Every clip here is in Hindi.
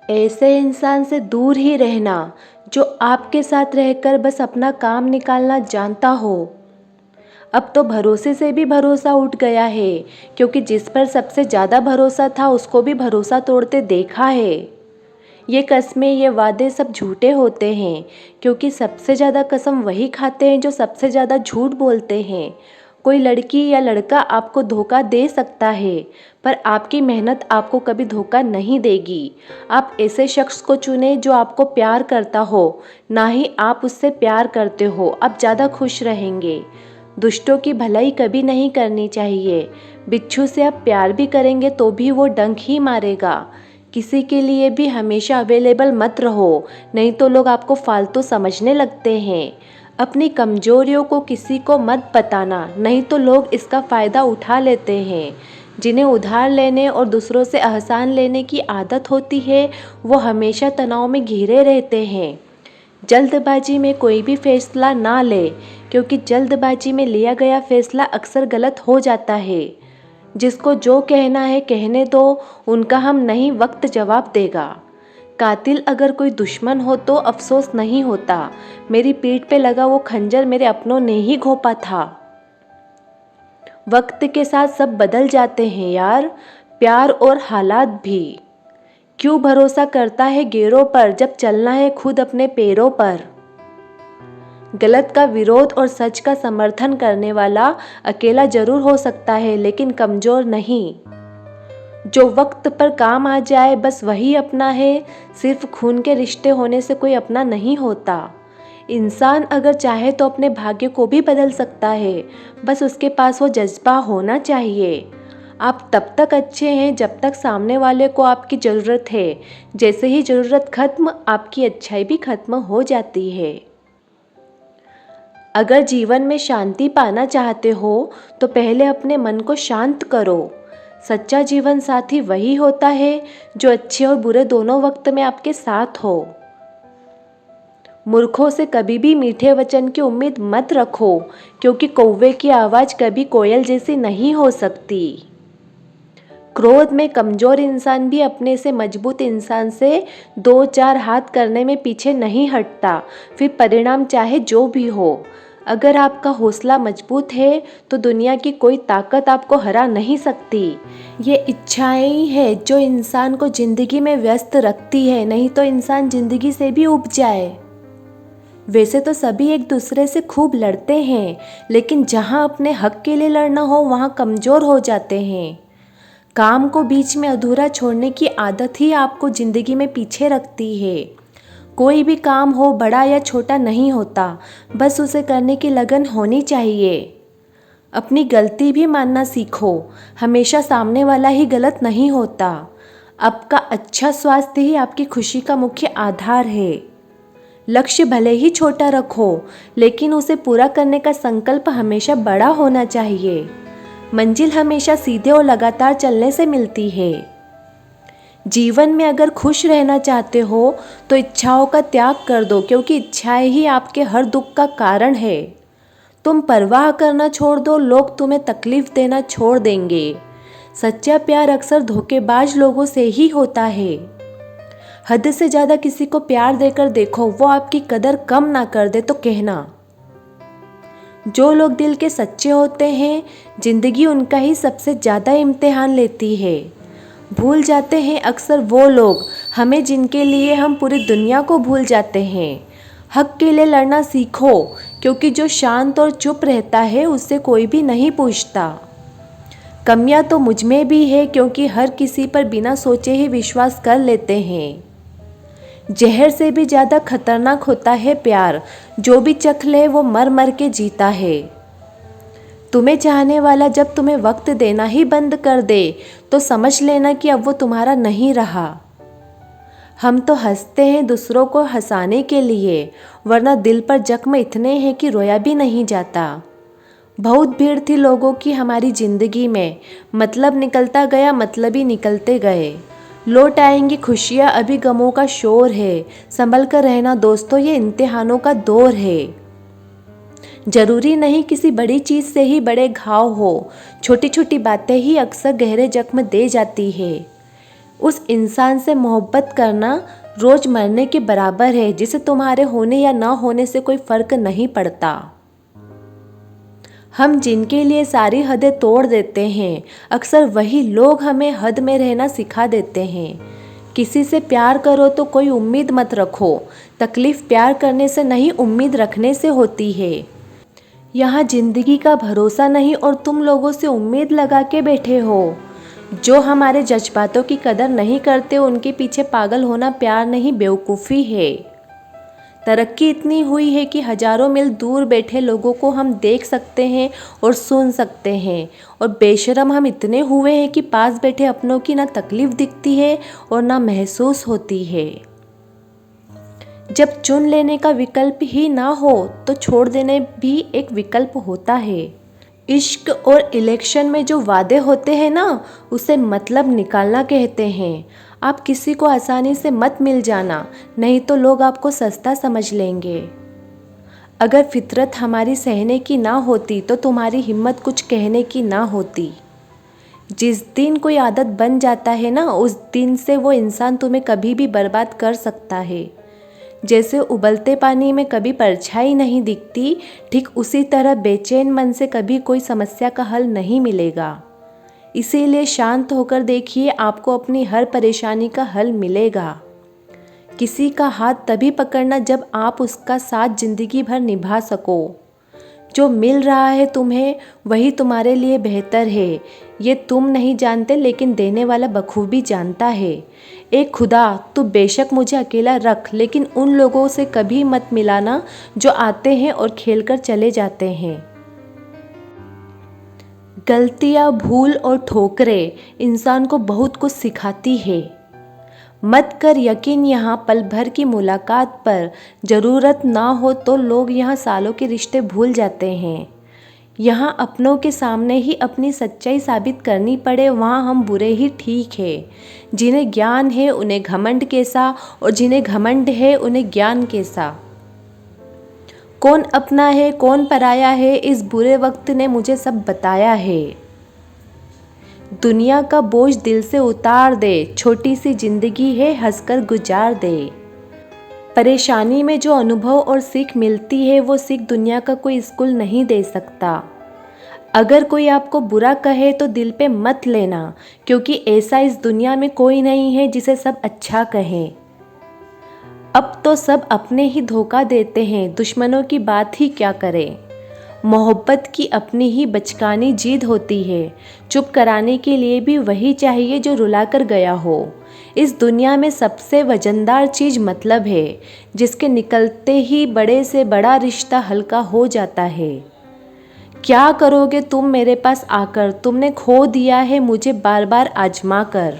ऐसे इंसान से दूर ही रहना जो आपके साथ रहकर बस अपना काम निकालना जानता हो। अब तो भरोसे से भी भरोसा उठ गया है, क्योंकि जिस पर सबसे ज़्यादा भरोसा था उसको भी भरोसा तोड़ते देखा है। ये कस्में, ये वादे सब झूठे होते हैं, क्योंकि सबसे ज़्यादा कसम वही खाते हैं जो सबसे ज़्यादा झूठ बोलते हैं। कोई लड़की या लड़का आपको धोखा दे सकता है, पर आपकी मेहनत आपको कभी धोखा नहीं देगी। आप ऐसे शख्स को चुने जो आपको प्यार करता हो, ना ही आप उससे प्यार करते हो। आप ज़्यादा खुश रहेंगे। दुष्टों की भलाई कभी नहीं करनी चाहिए। बिच्छू से आप प्यार भी करेंगे तो भी वो डंक ही मारेगा। किसी के लिए भी हमेशा अवेलेबल मत रहो, नहीं तो लोग आपको फालतू समझने लगते हैं। अपनी कमजोरियों को किसी को मत बताना, नहीं तो लोग इसका फ़ायदा उठा लेते हैं। जिन्हें उधार लेने और दूसरों से एहसान लेने की आदत होती है, वो हमेशा तनाव में घिरे रहते हैं। जल्दबाजी में कोई भी फैसला ना ले, क्योंकि जल्दबाजी में लिया गया फैसला अक्सर गलत हो जाता है। जिसको जो कहना है कहने दो, उनका हम नहीं वक्त जवाब देगा। कातिल अगर कोई दुश्मन हो तो अफसोस नहीं होता, मेरी पीठ पे लगा वो खंजर मेरे अपनों ने ही घोंपा था। वक्त के साथ सब बदल जाते हैं यार, प्यार और हालात भी। क्यों भरोसा करता है गैरों पर जब चलना है खुद अपने पैरों पर। गलत का विरोध और सच का समर्थन करने वाला अकेला जरूर हो सकता है, लेकिन कमजोर नहीं। जो वक्त पर काम आ जाए बस वही अपना है। सिर्फ खून के रिश्ते होने से कोई अपना नहीं होता। इंसान अगर चाहे तो अपने भाग्य को भी बदल सकता है, बस उसके पास वो जज्बा होना चाहिए। आप तब तक अच्छे हैं जब तक सामने वाले को आपकी ज़रूरत है। जैसे ही ज़रूरत खत्म, आपकी अच्छाई भी खत्म हो जाती है। अगर जीवन में शांति पाना चाहते हो तो पहले अपने मन को शांत करो। सच्चा जीवन साथी वही होता है जो अच्छे और बुरे दोनों वक्त में आपके साथ हो। मूर्खों से कभी भी मीठे वचन की उम्मीद मत रखो, क्योंकि कौवे की आवाज़ कभी कोयल जैसी नहीं हो सकती। क्रोध में कमज़ोर इंसान भी अपने से मजबूत इंसान से दो चार हाथ करने में पीछे नहीं हटता, फिर परिणाम चाहे जो भी हो। अगर आपका हौसला मजबूत है तो दुनिया की कोई ताकत आपको हरा नहीं सकती। ये इच्छाएं ही है जो इंसान को ज़िंदगी में व्यस्त रखती है, नहीं तो इंसान ज़िंदगी से भी ऊब जाए। वैसे तो सभी एक दूसरे से खूब लड़ते हैं, लेकिन जहाँ अपने हक के लिए लड़ना हो वहाँ कमज़ोर हो जाते हैं। काम को बीच में अधूरा छोड़ने की आदत ही आपको ज़िंदगी में पीछे रखती है। कोई भी काम हो, बड़ा या छोटा नहीं होता, बस उसे करने की लगन होनी चाहिए। अपनी गलती भी मानना सीखो, हमेशा सामने वाला ही गलत नहीं होता। आपका अच्छा स्वास्थ्य ही आपकी खुशी का मुख्य आधार है। लक्ष्य भले ही छोटा रखो, लेकिन उसे पूरा करने का संकल्प हमेशा बड़ा होना चाहिए। मंजिल हमेशा सीधे और लगातार चलने से मिलती है। जीवन में अगर खुश रहना चाहते हो तो इच्छाओं का त्याग कर दो, क्योंकि इच्छाएं ही आपके हर दुख का कारण है। तुम परवाह करना छोड़ दो, लोग तुम्हें तकलीफ देना छोड़ देंगे। सच्चा प्यार अक्सर धोखेबाज लोगों से ही होता है। हद से ज़्यादा किसी को प्यार देकर देखो, वो आपकी कदर कम ना कर दे तो कहना। जो लोग दिल के सच्चे होते हैं, जिंदगी उनका ही सबसे ज़्यादा इम्तिहान लेती है। भूल जाते हैं अक्सर वो लोग हमें जिनके लिए हम पूरी दुनिया को भूल जाते हैं। हक के लिए लड़ना सीखो, क्योंकि जो शांत और चुप रहता है उससे कोई भी नहीं पूछता। कमियां तो मुझ में भी है, क्योंकि हर किसी पर बिना सोचे ही विश्वास कर लेते हैं। जहर से भी ज़्यादा खतरनाक होता है प्यार, जो भी चख ले वो मर मर के जीता है। तुम्हें चाहने वाला जब तुम्हें वक्त देना ही बंद कर दे तो समझ लेना कि अब वो तुम्हारा नहीं रहा। हम तो हंसते हैं दूसरों को हंसाने के लिए, वरना दिल पर जख्म इतने हैं कि रोया भी नहीं जाता। बहुत भीड़ थी लोगों की हमारी ज़िंदगी में, मतलब निकलता गया, मतलब ही निकलते गए। लौट आएंगी खुशियाँ, अभी गमों का शोर है। संभल कर रहना दोस्तों, ये इम्तिहानों का दौर है। जरूरी नहीं किसी बड़ी चीज़ से ही बड़े घाव हो, छोटी छोटी बातें ही अक्सर गहरे जख्म दे जाती है। उस इंसान से मोहब्बत करना रोज मरने के बराबर है, जिसे तुम्हारे होने या ना होने से कोई फर्क नहीं पड़ता। हम जिनके लिए सारी हदें तोड़ देते हैं, अक्सर वही लोग हमें हद में रहना सिखा देते हैं। किसी से प्यार करो तो कोई उम्मीद मत रखो, तकलीफ प्यार करने से नहीं उम्मीद रखने से होती है। यहाँ जिंदगी का भरोसा नहीं और तुम लोगों से उम्मीद लगा के बैठे हो। जो हमारे जज्बातों की कदर नहीं करते उनके पीछे पागल होना प्यार नहीं, बेवकूफ़ी है। तरक्की इतनी हुई है कि हजारों मील दूर बैठे लोगों को हम देख सकते हैं और सुन सकते हैं, और बेशरम हम इतने हुए हैं कि पास बैठे अपनों की ना तकलीफ दिखती है और ना महसूस होती है। जब चुन लेने का विकल्प ही ना हो तो छोड़ देने भी एक विकल्प होता है। इश्क और इलेक्शन में जो वादे होते हैं ना, उसे मतलब निकालना कहते हैं। आप किसी को आसानी से मत मिल जाना, नहीं तो लोग आपको सस्ता समझ लेंगे। अगर फितरत हमारी सहने की ना होती तो तुम्हारी हिम्मत कुछ कहने की ना होती। जिस दिन कोई आदत बन जाता है ना, उस दिन से वो इंसान तुम्हें कभी भी बर्बाद कर सकता है। जैसे उबलते पानी में कभी परछाई नहीं दिखती, ठीक उसी तरह बेचैन मन से कभी कोई समस्या का हल नहीं मिलेगा। इसीलिए शांत होकर देखिए, आपको अपनी हर परेशानी का हल मिलेगा। किसी का हाथ तभी पकड़ना जब आप उसका साथ जिंदगी भर निभा सको। जो मिल रहा है तुम्हें वही तुम्हारे लिए बेहतर है, ये तुम नहीं जानते लेकिन देने वाला बखूबी जानता है। ए खुदा, तू बेशक मुझे अकेला रख, लेकिन उन लोगों से कभी मत मिलाना जो आते हैं और खेलकर चले जाते हैं। गलतियाँ, भूल और ठोकरें इंसान को बहुत कुछ सिखाती है। मत कर यकीन यहाँ पल भर की मुलाकात पर, ज़रूरत ना हो तो लोग यहाँ सालों के रिश्ते भूल जाते हैं। यहाँ अपनों के सामने ही अपनी सच्चाई साबित करनी पड़े, वहाँ हम बुरे ही ठीक है। जिन्हें ज्ञान है उन्हें घमंड कैसा, और जिन्हें घमंड है उन्हें ज्ञान कैसा। कौन अपना है कौन पराया है, इस बुरे वक्त ने मुझे सब बताया है। दुनिया का बोझ दिल से उतार दे, छोटी सी जिंदगी है हंसकर गुजार दे। परेशानी में जो अनुभव और सीख मिलती है वो सीख दुनिया का कोई स्कूल नहीं दे सकता। अगर कोई आपको बुरा कहे तो दिल पे मत लेना, क्योंकि ऐसा इस दुनिया में कोई नहीं है जिसे सब अच्छा कहें। अब तो सब अपने ही धोखा देते हैं, दुश्मनों की बात ही क्या करें। मोहब्बत की अपनी ही बचकानी जिद होती है, चुप कराने के लिए भी वही चाहिए जो रुला कर गया हो। इस दुनिया में सबसे वजनदार चीज़ मतलब है, जिसके निकलते ही बड़े से बड़ा रिश्ता हल्का हो जाता है। क्या करोगे तुम मेरे पास आकर, तुमने खो दिया है मुझे बार बार आजमा कर।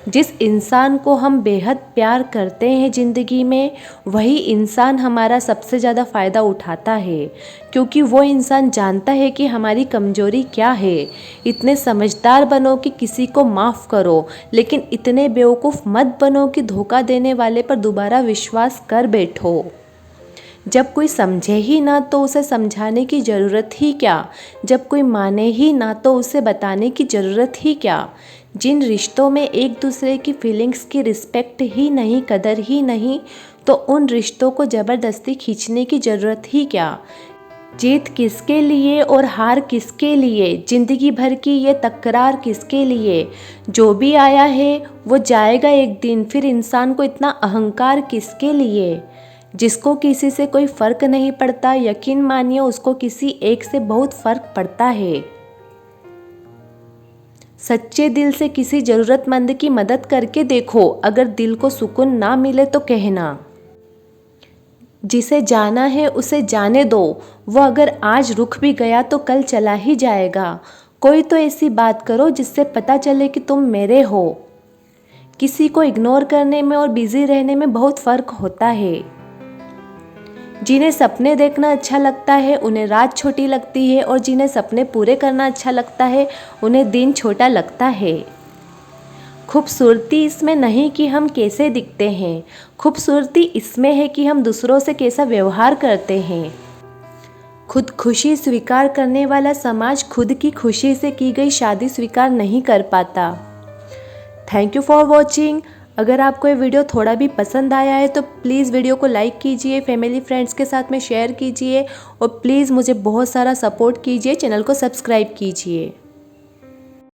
जिस इंसान को हम बेहद प्यार करते हैं ज़िंदगी में, वही इंसान हमारा सबसे ज़्यादा फ़ायदा उठाता है, क्योंकि वो इंसान जानता है कि हमारी कमज़ोरी क्या है। इतने समझदार बनो कि किसी को माफ़ करो, लेकिन इतने बेवकूफ़ मत बनो कि धोखा देने वाले पर दोबारा विश्वास कर बैठो। जब कोई समझे ही ना तो उसे समझाने की ज़रूरत ही क्या, जब कोई माने ही ना तो उसे बताने की ज़रूरत ही क्या। जिन रिश्तों में एक दूसरे की फीलिंग्स की रिस्पेक्ट ही नहीं, कदर ही नहीं, तो उन रिश्तों को ज़बरदस्ती खींचने की ज़रूरत ही क्या। जीत किसके लिए और हार किसके लिए, ज़िंदगी भर की ये तकरार किसके लिए। जो भी आया है वो जाएगा एक दिन, फिर इंसान को इतना अहंकार किसके लिए। जिसको किसी से कोई फ़र्क नहीं पड़ता, यकीन मानिए उसको किसी एक से बहुत फ़र्क पड़ता है। सच्चे दिल से किसी ज़रूरतमंद की मदद करके देखो, अगर दिल को सुकून ना मिले तो कहना। जिसे जाना है उसे जाने दो, वो अगर आज रुक भी गया तो कल चला ही जाएगा। कोई तो ऐसी बात करो जिससे पता चले कि तुम मेरे हो। किसी को इग्नोर करने में और बिज़ी रहने में बहुत फ़र्क होता है। जिन्हें सपने देखना अच्छा लगता है उन्हें रात छोटी लगती है, और जिन्हें सपने पूरे करना अच्छा लगता है उन्हें दिन छोटा लगता है। खूबसूरती इसमें नहीं कि हम कैसे दिखते हैं, खूबसूरती इसमें है कि हम दूसरों से कैसा व्यवहार करते हैं। खुद खुशी स्वीकार करने वाला समाज खुद की खुशी से की गई शादी स्वीकार नहीं कर पाता। Thank you for watching. अगर आपको ये वीडियो थोड़ा भी पसंद आया है तो प्लीज़ वीडियो को लाइक कीजिए, फैमिली फ्रेंड्स के साथ में शेयर कीजिए और प्लीज़ मुझे बहुत सारा सपोर्ट कीजिए, चैनल को सब्सक्राइब कीजिए।